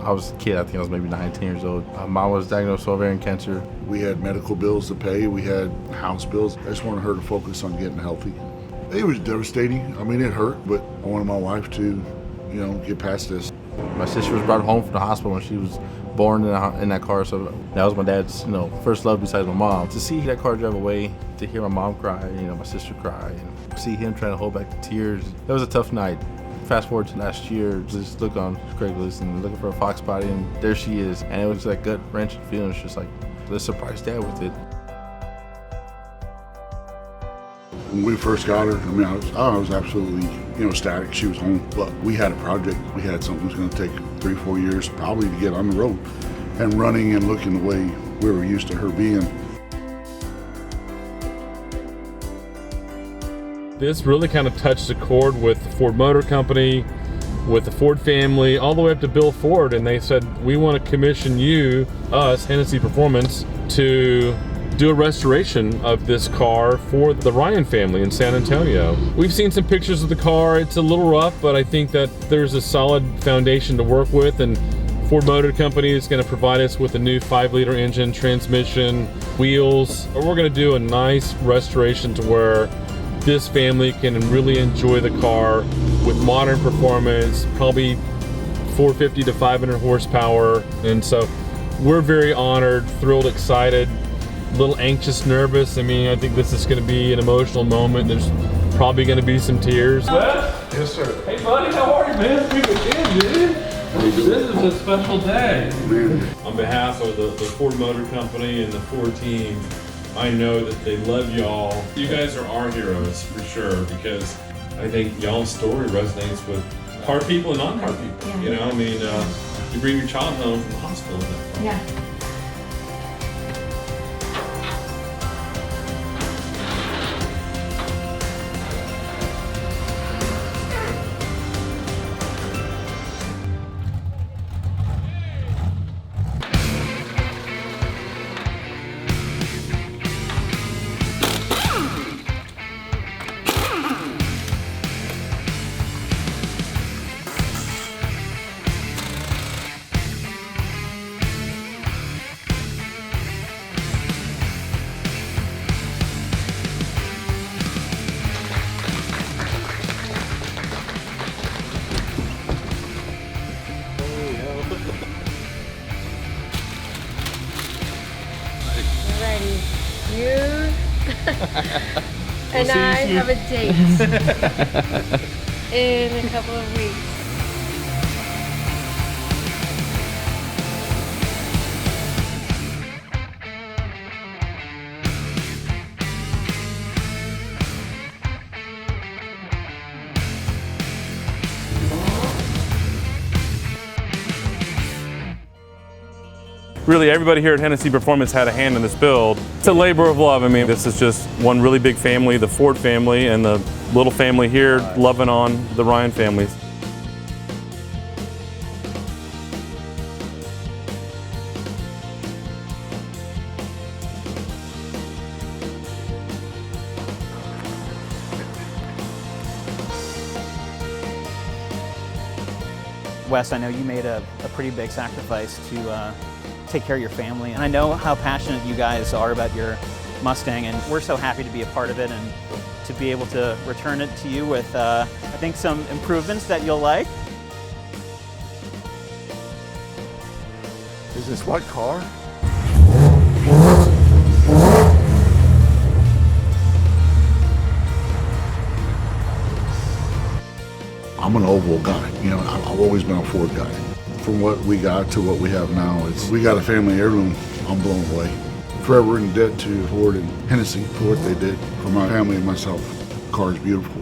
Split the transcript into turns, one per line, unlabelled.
I was a kid, I think I was maybe 19 years old. My mom was diagnosed with ovarian cancer.
We had medical bills to pay, we had house bills. I just wanted her to focus on getting healthy. It was devastating. I mean, it hurt, but I wanted my wife to, get past this.
My sister was brought home from the hospital when she was born in that car, so that was my dad's, first love besides my mom. To see that car drive away, to hear my mom cry, my sister cry, and see him trying to hold back the tears, that was a tough night. Fast forward to last year, just look on Craigslist and looking for a Fox body, and there she is. And it was that gut-wrenching feeling. It's just like, let's surprise Dad with it.
When we first got her, I was absolutely, ecstatic. She was home, but we had a project. We had something that was going to take 3-4 years probably to get on the road and running and looking the way we were used to her being.
This really kind of touched a chord with the Ford Motor Company, with the Ford family, all the way up to Bill Ford, and they said, we want to commission us, Hennessey Performance, to do a restoration of this car for the Ryan family in San Antonio. We've seen some pictures of the car. It's a little rough, but I think that there's a solid foundation to work with, and Ford Motor Company is going to provide us with a new 5-liter engine, transmission, wheels. We're going to do a nice restoration to where this family can really enjoy the car with modern performance, probably 450 to 500 horsepower. And so we're very honored, thrilled, excited, a little anxious, nervous. I think this is going to be an emotional moment. There's probably going to be some tears. Wes?
Yes, sir.
Hey buddy, how are you, man? It's good again, dude. This is a special day.
Man.
On behalf of the Ford Motor Company and the Ford team, I know that they love y'all. You guys are our heroes for sure, because I think y'all's story resonates with car people and non-car people.
Yeah.
You bring your child home from the hospital with that car.
Yeah.
Alrighty, you and I have a date in a couple of weeks.
Really, everybody here at Hennessey Performance had a hand in this build. It's a labor of love. This is just one really big family, the Ford family, and the little family here loving on the Ryan families.
Wes, I know you made a pretty big sacrifice to take care of your family, and I know how passionate you guys are about your Mustang, and we're so happy to be a part of it and to be able to return it to you with, I think, some improvements that you'll like.
Is this what car? I'm an oval guy. I've always been a Ford guy. From what we got to what we have now, we got a family heirloom. I'm blown away. Forever in debt to Ford and Hennessey for what they did for my family and myself. The car is beautiful.